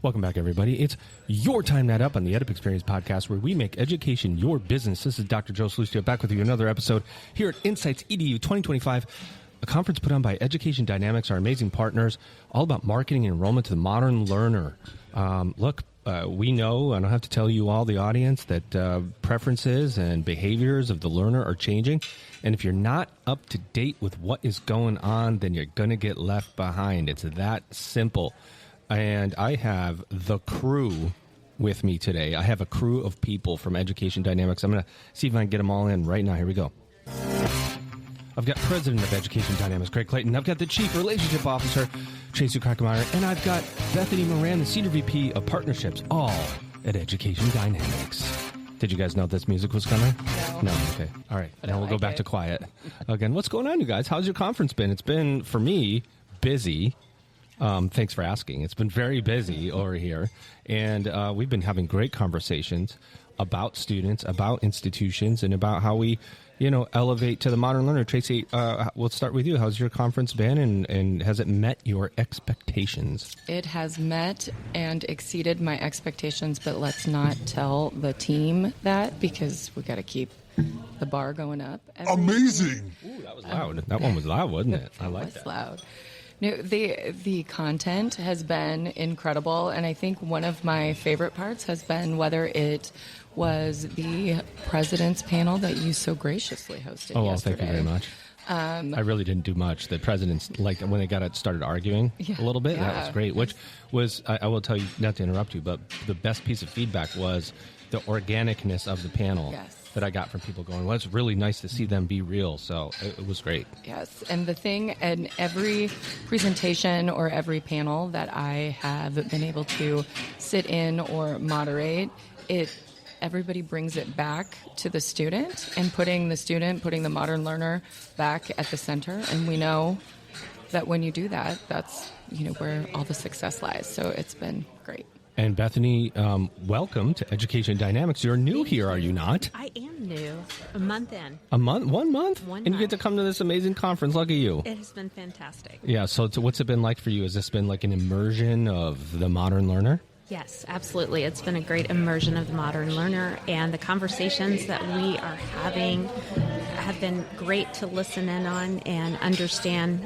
Welcome back, everybody. It's your time net up on the EdUp Experience podcast, where we make education your business. This is Dr. Joe Salustio back with you another episode here at InsightsEDU 2025, a conference put on by Education Dynamics, our amazing partners, all about marketing and enrollment to the modern learner. We know, I don't have to tell you all, the audience, that preferences and behaviors of the learner are changing. And if you're not up to date with what is going on, then you're going to get left behind. It's that simple. And I have the crew with me today. I have a crew of people from Education Dynamics. I'm going to see if I can get them all in right now. Here we go. I've got President of Education Dynamics, Greg Clayton. I've got the Chief Relationship Officer, Tracy Krackemeyer. And I've got Bethany Moran, the Senior VP of Partnerships, all at Education Dynamics. Did you guys know this music was coming? No. Okay. All right. Now we'll go back to quiet. Again, what's going on, you guys? How's your conference been? It's been, for me, busy. Thanks for asking. It's been very busy over here, and we've been having great conversations about students, about institutions, and about how we, elevate to the modern learner. Tracy, we'll start with you. How's your conference been, and has it met your expectations? It has met and exceeded my expectations, but let's not tell the team that, because we got to keep the bar going up. Amazing! Ooh, that was loud. That one was loud, wasn't it? I like that. It was loud. No, the content has been incredible, and I think one of my favorite parts has been whether it was the president's panel that you so graciously hosted yesterday. Thank you very much. I really didn't do much. The presidents, like when they started arguing a little bit, that was great, which was, I will tell you, not to interrupt you, but the best piece of feedback was the organicness of the panel. Yes. That I got from people going, well, it's really nice to see them be real. So it was great. Yes. And the thing, in every presentation or every panel that I have been able to sit in or moderate, everybody brings it back to the student and putting the modern learner back at the center. And we know that when you do that, that's, where all the success lies. So it's been great. And Bethany, welcome to Education Dynamics. You're new here, are you not? I am new. A month in. A month? 1 month? 1 month. And you get to come to this amazing conference. Lucky you. It has been fantastic. Yeah, so what's it been like for you? Has this been like an immersion of the modern learner? Yes, absolutely. It's been a great immersion of the modern learner, and the conversations that we are having have been great to listen in on and understand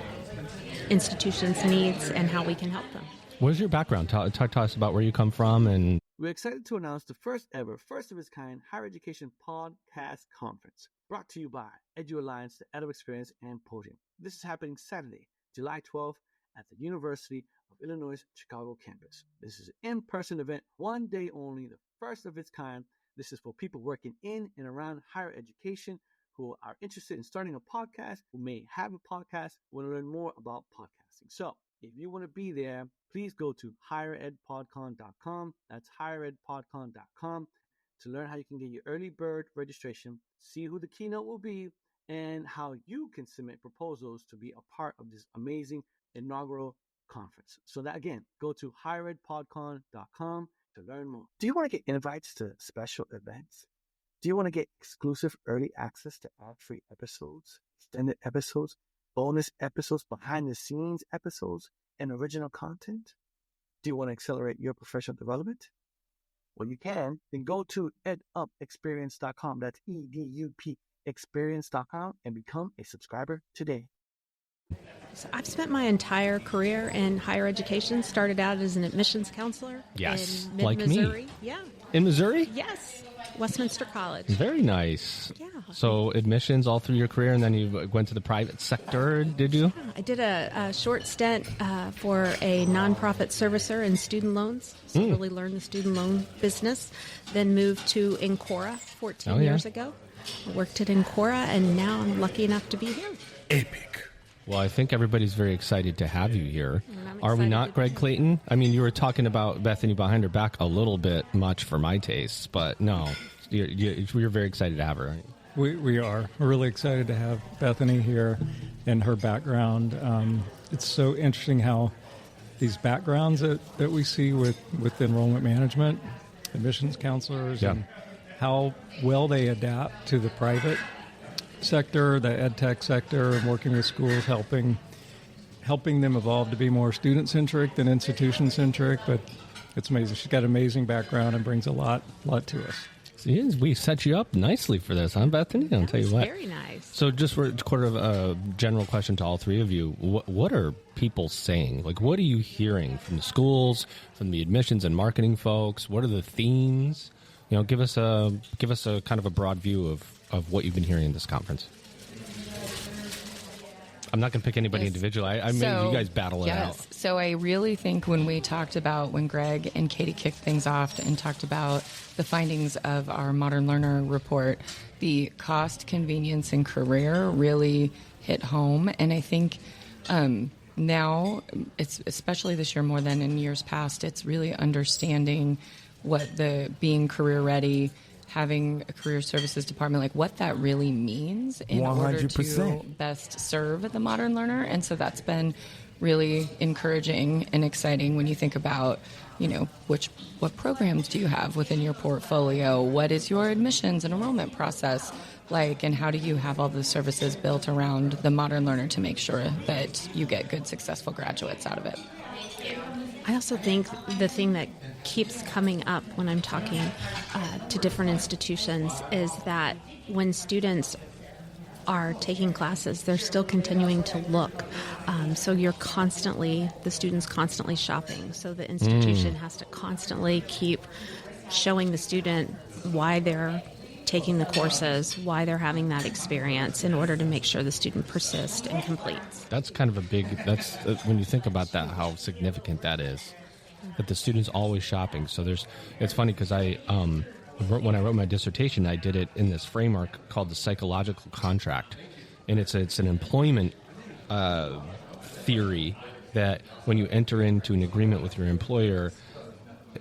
institutions' needs and how we can help them. What's your background? Talk to us about where you come from. And we're excited to announce the first of its kind higher education podcast conference, brought to you by Edu Alliance, the EdUp Experience, and Podium. This is happening Saturday, July 12th at the University of Illinois Chicago campus. This is an in-person event, 1 day only, the first of its kind. This is for people working in and around higher education who are interested in starting a podcast, who may have a podcast, want to learn more about podcasting. So if you want to be there, please go to higheredpodcon.com. That's higheredpodcon.com to learn how you can get your early bird registration, see who the keynote will be, and how you can submit proposals to be a part of this amazing inaugural conference. So that, again, go to higheredpodcon.com to learn more. Do you want to get invites to special events? Do you want to get exclusive early access to ad-free episodes, extended episodes, bonus episodes, behind-the-scenes episodes, and original content? Do you want to accelerate your professional development? Well, you can. Then go to edupexperience.com. That's EDUP experience.com and become a subscriber today. So I've spent my entire career in higher education. Started out as an admissions counselor yes, in mid-Missouri. Me. Yeah. In Missouri? Yes. Westminster College. Very nice. Yeah. So admissions all through your career, and then you went to the private sector, did you? Yeah, I did a short stint for a nonprofit servicer in student loans. So really learned the student loan business. Then moved to Encora 14 years ago. I worked at Encora, and now I'm lucky enough to be here. Epic. Well, I think everybody's very excited to have you here. Are we not, Greg Clayton? I mean, you were talking about Bethany behind her back a little bit much for my tastes, but no, you're very excited to have her. We are. We're really excited to have Bethany here and her background. It's so interesting how these backgrounds that we see with enrollment management, admissions counselors, and how well they adapt to the private sector, the ed tech sector, and working with schools, helping them evolve to be more student-centric than institution-centric, but it's amazing. She's got an amazing background and brings a lot to us. See, we set you up nicely for this, huh, Bethany? I'll tell you what. Very nice. So just for sort of a general question to all three of you, what are people saying? Like, what are you hearing from the schools, from the admissions and marketing folks? What are the themes? You know, give us a kind of a broad view of what you've been hearing in this conference. I'm not going to pick anybody individually. I mean, you guys battle it out. So I really think when Greg and Katie kicked things off and talked about the findings of our Modern Learner report, the cost, convenience, and career really hit home. And I think now, it's especially this year more than in years past, it's really understanding what the being career ready, having a career services department, like what that really means in 100%. Order to best serve the modern learner. And so that's been really encouraging and exciting when you think about, you know, what programs do you have within your portfolio? What is your admissions and enrollment process like? And how do you have all the services built around the modern learner to make sure that you get good, successful graduates out of it? I also think the thing that keeps coming up when I'm talking to different institutions is that when students are taking classes, they're still continuing to look. So the student's constantly shopping. So the institution has to constantly keep showing the student why they're taking the courses, why they're having that experience in order to make sure the student persists and completes. That's kind of that's when you think about that, how significant that is, that the student's always shopping. So it's funny because when I wrote my dissertation, I did it in this framework called the psychological contract. And it's an employment theory that when you enter into an agreement with your employer,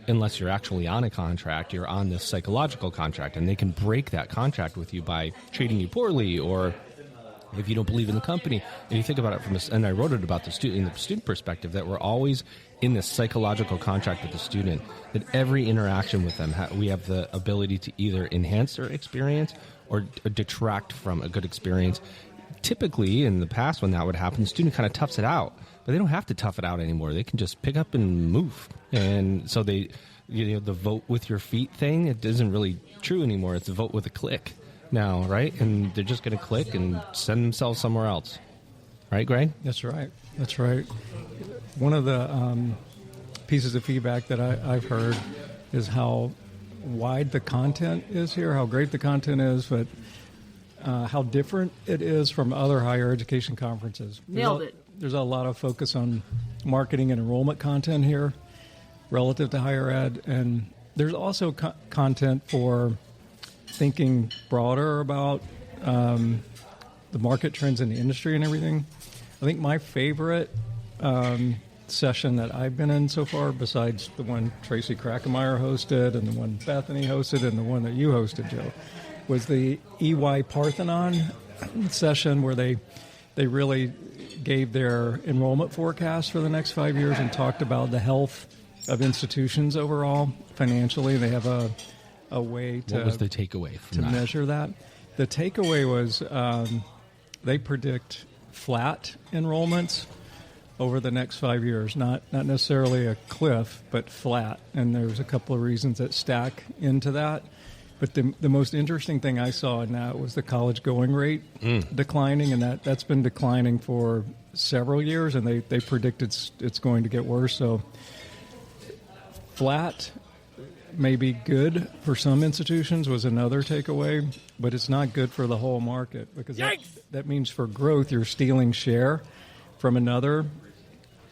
unless you're actually on a contract, you're on this psychological contract, and they can break that contract with you by treating you poorly, or if you don't believe in the company. And you think about it and I wrote it about the student perspective, that we're always in this psychological contract with the student, that every interaction with them, we have the ability to either enhance their experience or detract from a good experience. Typically, in the past when that would happen, the student kind of toughs it out. But they don't have to tough it out anymore. They can just pick up and move. And so the vote with your feet thing, it isn't really true anymore. It's a vote with a click now, right? And they're just going to click and send themselves somewhere else. Right, Greg? That's right. One of the pieces of feedback that I've heard is how wide the content is here, how great the content is, but how different it is from other higher education conferences. Nailed it. There's a lot of focus on marketing and enrollment content here relative to higher ed, and there's also content for thinking broader about the market trends in the industry and everything. I think my favorite session that I've been in so far, besides the one Tracy Krackemeyer hosted and the one Bethany hosted and the one that you hosted, Joe, was the EY Parthenon session, where they really gave their enrollment forecast for the next 5 years and talked about the health of institutions overall financially. They have a way to... What was the takeaway from that? Measure that? The takeaway was they predict flat enrollments over the next 5 years, not necessarily a cliff, but flat. And there's a couple of reasons that stack into that. But the most interesting thing I saw in that was the college going rate declining, and that's been declining for several years, and they predict it's going to get worse. So flat may be good for some institutions was another takeaway, but it's not good for the whole market, because that means for growth you're stealing share from another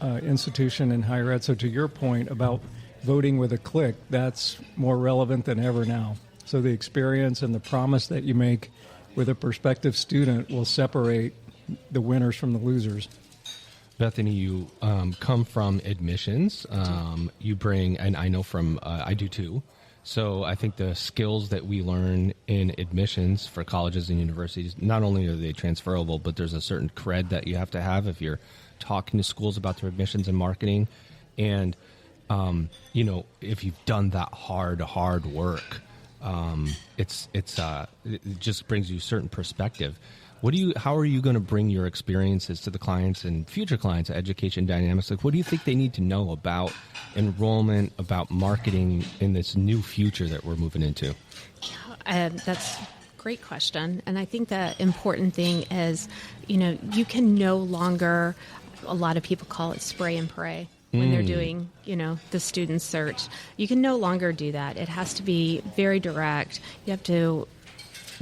institution in higher ed. So to your point about voting with a click, that's more relevant than ever now. So the experience and the promise that you make with a prospective student will separate the winners from the losers. Bethany, you come from admissions. You bring, and I know from, I do too. So I think the skills that we learn in admissions for colleges and universities, not only are they transferable, but there's a certain cred that you have to have if you're talking to schools about their admissions and marketing. And, if you've done that hard work, it just brings you certain perspective. How are you going to bring your experiences to the clients and future clients at Education Dynamics? Like, what do you think they need to know about enrollment, about marketing in this new future that we're moving into? That's a great question. And I think the important thing is, you can no longer, a lot of people call it spray and pray when they're doing, the student search. You can no longer do that. It has to be very direct. You have to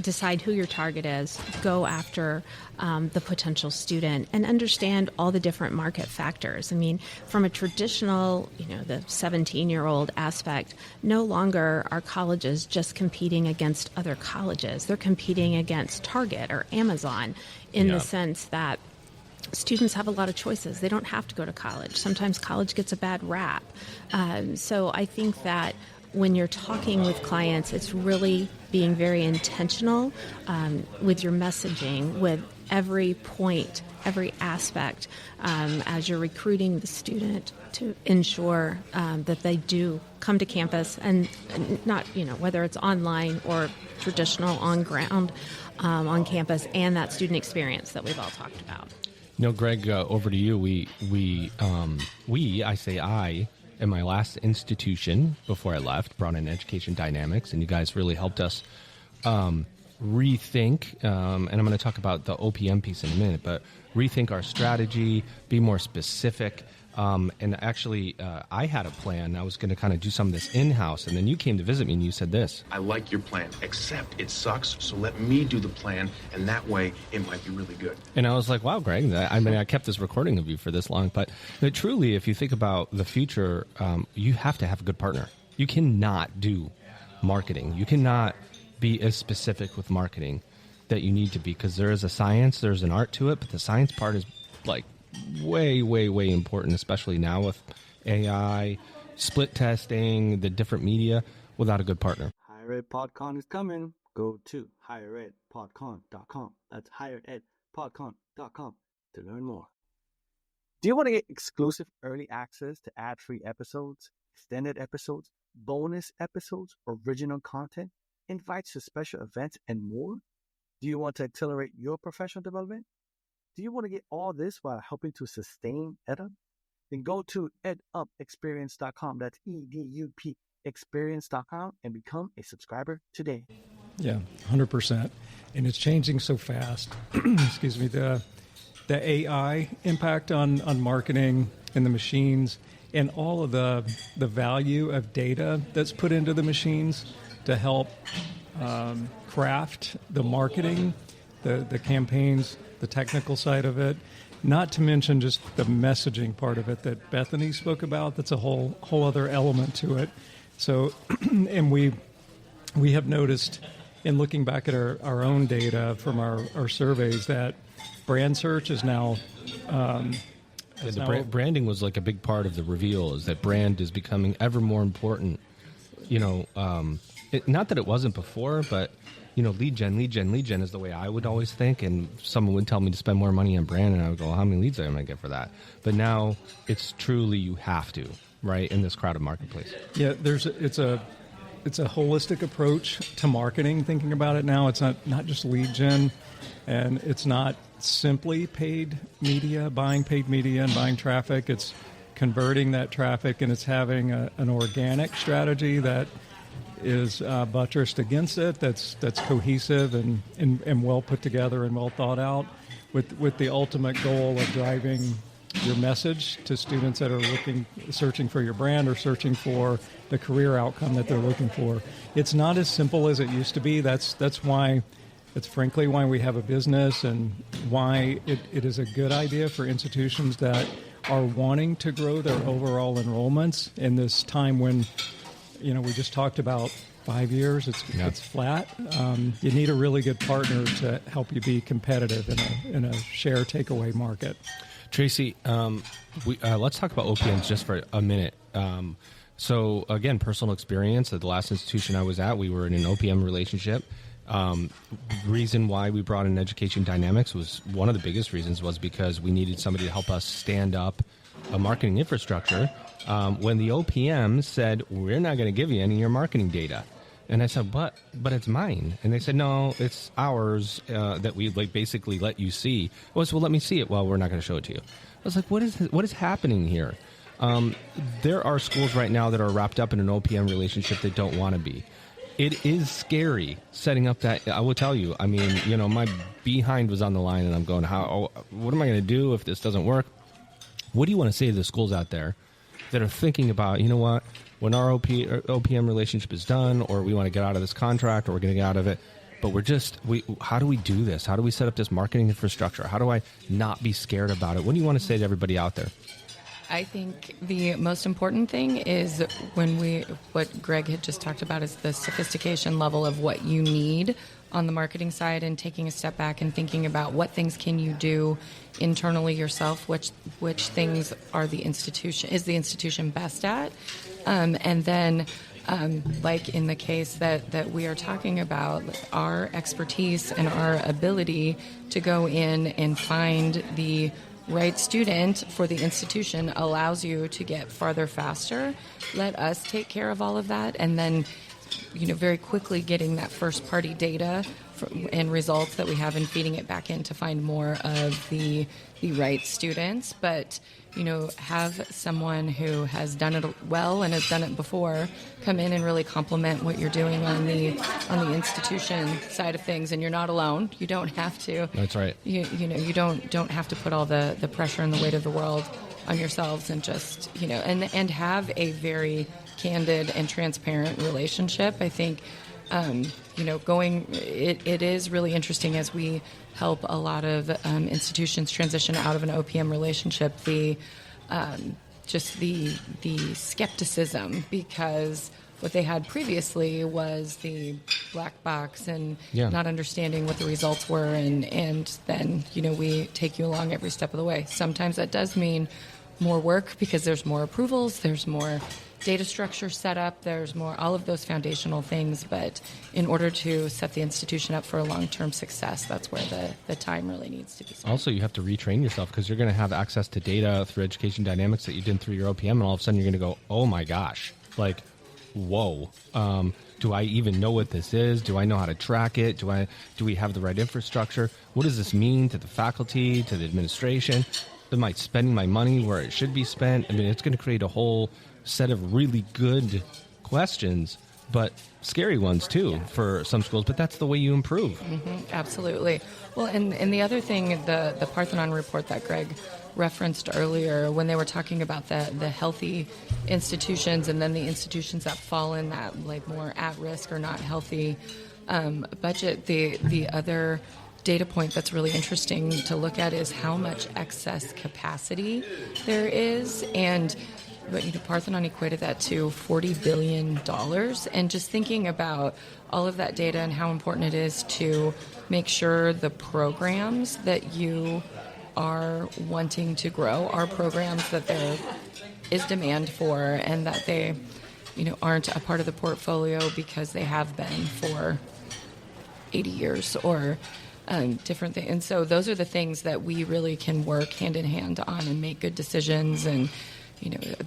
decide who your target is, go after the potential student, and understand all the different market factors. I mean, from a traditional, the 17-year-old aspect, no longer are colleges just competing against other colleges. They're competing against Target or Amazon in the sense that students have a lot of choices. They don't have to go to college. Sometimes college gets a bad rap. So I think that when you're talking with clients, it's really being very intentional with your messaging, with every point, every aspect, as you're recruiting the student to ensure that they do come to campus and not, whether it's online or traditional on ground, on campus, and that student experience that we've all talked about. Greg, over to you. I, in my last institution before I left, brought in Education Dynamics, and you guys really helped us rethink, and I'm going to talk about the OPM piece in a minute, but rethink our strategy, be more specific. And actually, I had a plan. I was going to kind of do some of this in-house, and then you came to visit me and you said this. I like your plan, except it sucks, so let me do the plan, and that way it might be really good. And I was like, wow, Greg, I kept this recording of you for this long, but truly, if you think about the future, you have to have a good partner. You cannot do marketing. You cannot be as specific with marketing that you need to be, because there is a science, there's an art to it, but the science part is like way, way, way important, especially now with AI, split testing, the different media, without a good partner. Higher Ed PodCon is coming. Go to higheredpodcon.com. That's higheredpodcon.com to learn more. Do you want to get exclusive early access to ad-free episodes, extended episodes, bonus episodes, original content, invites to special events, and more? Do you want to accelerate your professional development? Do you want to get all this while helping to sustain EdUp? Then go to edupexperience.com. That's EDUP experience.com and become a subscriber today. Yeah, 100%. And it's changing so fast. Excuse me. The AI impact on marketing and the machines and all of the value of data that's put into the machines to help craft the marketing, the campaigns, the technical side of it, not to mention just the messaging part of it that Bethany spoke about. That's a whole other element to it. So, and we have noticed in looking back at our own data from our surveys that brand search is now... branding was like a big part of the reveal, is that brand is becoming ever more important. Not that it wasn't before, but lead gen is the way I would always think, and someone would tell me to spend more money on brand, and I would go, well, how many leads am I going to get for that? But now it's truly you have to, right, in this crowded marketplace. Yeah, it's a holistic approach to marketing, thinking about it now. It's not just lead gen, and it's not simply paid media, buying paid media and buying traffic. It's converting that traffic, and it's having an organic strategy that is buttressed against it, that's cohesive and well put together and well thought out, with the ultimate goal of driving your message to students that are searching for your brand or searching for the career outcome that they're looking for. It's not as simple as it used to be. That's frankly why we have a business, and why it is a good idea for institutions that are wanting to grow their overall enrollments in this time when we just talked about 5 years. It's flat. You need a really good partner to help you be competitive in a share takeaway market. Tracy, let's talk about OPMs just for a minute. So again, personal experience at the last institution I was at, we were in an OPM relationship. Reason why we brought in Education Dynamics was one of the biggest reasons was because we needed somebody to help us stand up a marketing infrastructure. When the OPM said, we're not going to give you any of your marketing data. And I said, but it's mine. And they said, no, it's ours that we like basically let you see. I was, well, let me see it. Well, we're not going to show it to you. I was like, what is happening here? There are schools right now that are wrapped up in an OPM relationship that don't want to be. It is scary setting up that. I will tell you. I mean, my behind was on the line, and I'm going, what am I going to do if this doesn't work? What do you want to say to the schools out there that are thinking about, you know what, when our OPM relationship is done, or we want to get out of this contract, or we're going to get out of it, but how do we do this? How do we set up this marketing infrastructure? How do I not be scared about it? What do you want to say to everybody out there? I think the most important thing is what Greg had just talked about is the sophistication level of what you need on the marketing side, and taking a step back and thinking about what things can you do internally yourself, which things is the institution best at, and then like in the case that we are talking about, our expertise and our ability to go in and find the right student for the institution allows you to get farther faster. Let us take care of all of that, and then very quickly getting that first party data and results that we have and feeding it back in to find more of the right students. But have someone who has done it well and has done it before come in and really complement what you're doing on the institution side of things. And you're not alone. You don't have to. That's right. You don't have to put all the pressure and the weight of the world on yourselves, and just and have a very candid and transparent relationship. I think it is really interesting as we help a lot of institutions transition out of an OPM relationship, the skepticism, because what they had previously was the black box and not understanding what the results were, and then we take you along every step of the way. Sometimes that does mean more work because there's more approvals, there's more data structure set up, there's more, all of those foundational things. But in order to set the institution up for a long-term success, that's where the time really needs to be spent. Also, you have to retrain yourself, because you're going to have access to data through Education Dynamics that you didn't through your OPM, and all of a sudden you're going to go, oh my gosh, like, whoa. Do I even know what this is? Do I know how to track it? Do we have the right infrastructure? What does this mean to the faculty, to the administration? Am I spending my money where it should be spent? I mean, it's going to create a whole set of really good questions, but scary ones too for some schools. But that's the way you improve. Mm-hmm, absolutely. Well, and the other thing, the Parthenon report that Greg referenced earlier, when they were talking about the healthy institutions and then the institutions that fall in that like more at risk or not healthy budget, the other data point that's really interesting to look at is how much excess capacity there is. And Parthenon equated that to $40 billion. And just thinking about all of that data and how important it is to make sure the programs that you are wanting to grow are programs that there is demand for, and that they aren't a part of the portfolio because they have been for 80 years or different things. And so those are the things that we really can work hand in hand on and make good decisions. And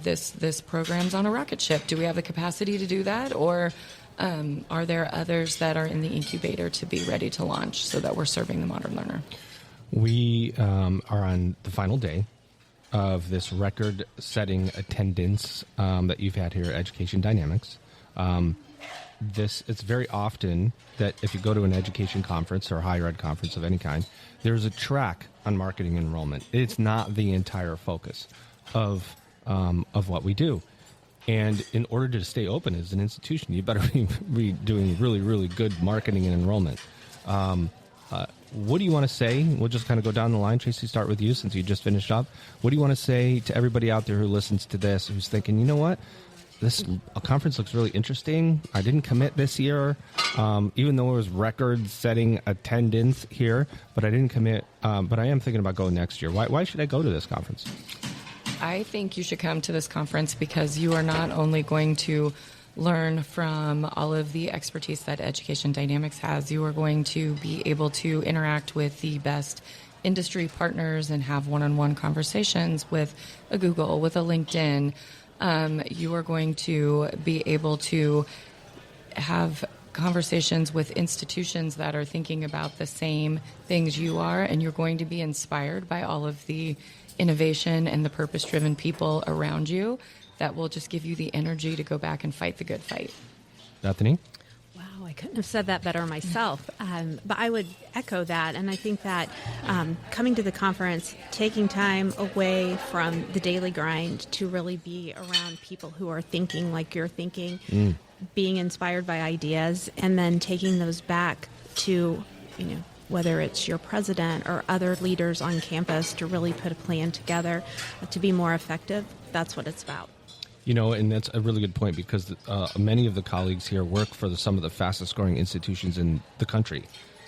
this program's on a rocket ship. Do we have the capacity to do that, or are there others that are in the incubator to be ready to launch so that we're serving the modern learner? We are on the final day of this record-setting attendance that you've had here at Education Dynamics. It's very often that if you go to an education conference or higher ed conference of any kind, there's a track on marketing enrollment. It's not the entire focus of what we do. And in order to stay open as an institution, you better be doing really, really good marketing and enrollment. What do you want to say? We'll just kind of go down the line. Tracy, start with you since you just finished up. What do you want to say to everybody out there who listens to this, who's thinking, you know what? This conference looks really interesting. I didn't commit this year, even though it was record-setting attendance here, but I didn't commit. But I am thinking about going next year. Why should I go to this conference? I think you should come to this conference because you are not only going to learn from all of the expertise that Education Dynamics has, you are going to be able to interact with the best industry partners and have one-on-one conversations with a Google, with a LinkedIn. You are going to be able to have conversations with institutions that are thinking about the same things you are, and you're going to be inspired by all of the innovation and the purpose-driven people around you that will just give you the energy to go back and fight the good fight. Bethany? Wow, I couldn't have said that better myself. But I would echo that. And I think that coming to the conference, taking time away from the daily grind to really be around people who are thinking like you're thinking, being inspired by ideas, and then taking those back to, whether it's your president or other leaders on campus to really put a plan together to be more effective. That's what it's about. And that's a really good point, because many of the colleagues here work for some of the fastest growing institutions in the country.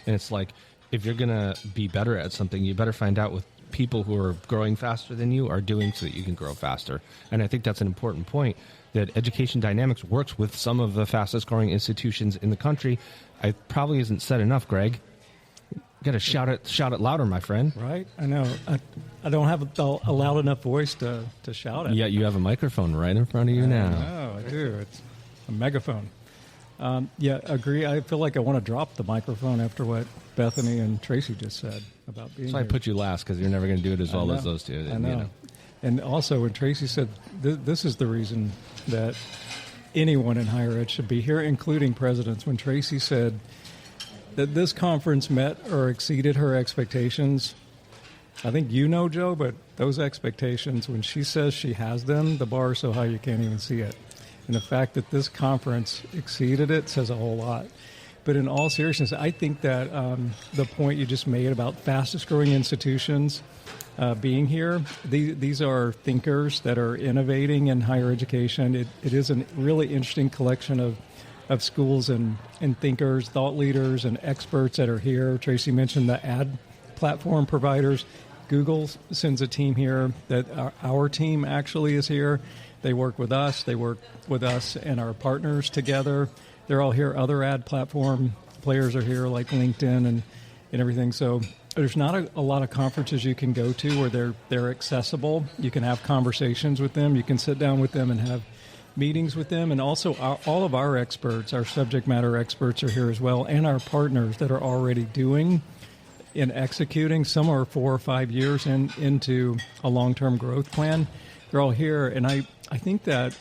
And it's like, if you're going to be better at something, you better find out what people who are growing faster than you are doing so that you can grow faster. And I think that's an important point, that Education Dynamics works with some of the fastest growing institutions in the country. It probably isn't said enough, Greg. You got to shout it louder, my friend. Right? I know. I don't have a loud enough voice to shout it. Yeah, you have a microphone right in front of you now. No, I do. It's a megaphone. Yeah, agree. I feel like I want to drop the microphone after what Bethany and Tracy just said about being So here. I put you last, because you're never going to do it as well as those two. I know. And also, when Tracy said this is the reason that anyone in higher ed should be here, including presidents, when Tracy said that this conference met or exceeded her expectations, I think Joe, but those expectations, when she says she has them, the bar is so high you can't even see it. And the fact that this conference exceeded it says a whole lot. But in all seriousness, I think that the point you just made about fastest growing institutions being here, these are thinkers that are innovating in higher education. It is a really interesting collection of schools and thinkers, thought leaders, and experts that are here. Tracy mentioned the ad platform providers. Google sends a team here. That our team actually is here. They work with us. They work with us and our partners together. They're all here. Other ad platform players are here, like LinkedIn and everything. So there's not a lot of conferences you can go to where they're accessible. You can have conversations with them. You can sit down with them and have meetings with them. And also all of our experts, our subject matter experts are here as well, and our partners that are already doing and executing. Some are 4 or 5 years into a long-term growth plan. They're all here. And I think that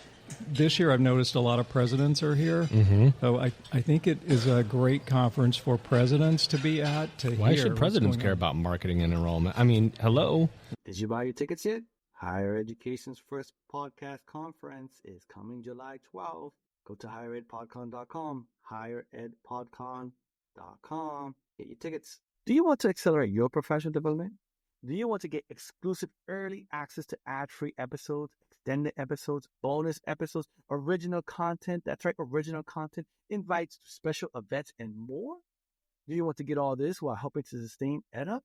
this year I've noticed a lot of presidents are here. Mm-hmm. So I think it is a great conference for presidents to be at. Why should presidents care about marketing and enrollment? I mean, hello? Did you buy your tickets yet? Higher Education's first podcast conference is coming July 12th. Go to higheredpodcon.com, higheredpodcon.com. Get your tickets. Do you want to accelerate your professional development? Do you want to get exclusive early access to ad-free episodes, extended episodes, bonus episodes, original content? That's right, original content, invites to special events, and more? Do you want to get all this while helping to sustain EdUp?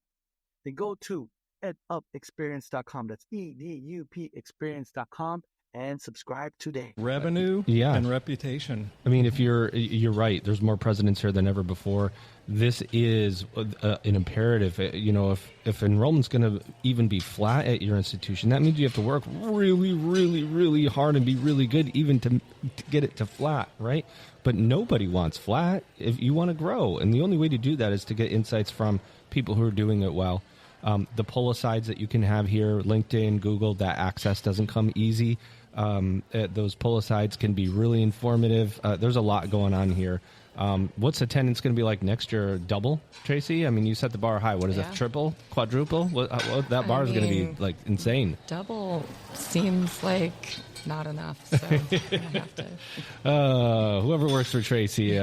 Then go to edupexperience.com. That's EDUP experience.com and subscribe today. Revenue and reputation. I mean, if you're right, there's more presidents here than ever before. This is an imperative. If enrollment's going to even be flat at your institution, that means you have to work really, really, really hard and be really good even to get it to flat, right? But nobody wants flat if you want to grow. And the only way to do that is to get insights from people who are doing it well. The pull asides that you can have here, LinkedIn, Google, that access doesn't come easy. Those pull asides can be really informative. There's a lot going on here. What's attendance going to be like next year? Double, Tracy? I mean, you set the bar high. What is it? Triple? Quadruple? That bar is going to be like insane. Double seems like not enough. So I'm gonna have to. Whoever works for Tracy,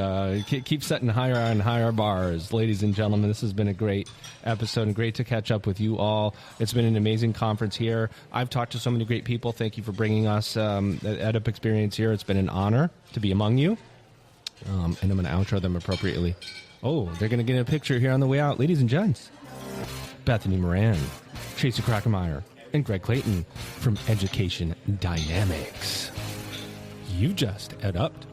keep setting higher and higher bars. Ladies and gentlemen, this has been a great episode and great to catch up with you all. It's been an amazing conference here. I've talked to so many great people. Thank you for bringing us EdUp Experience here. It's been an honor to be among you. And I'm going to outro them appropriately. Oh, they're going to get a picture here on the way out. Ladies and gents, Bethany Moran, Tracy Krackemeyer, and Greg Clayton from Education Dynamics. You just EdUp'd.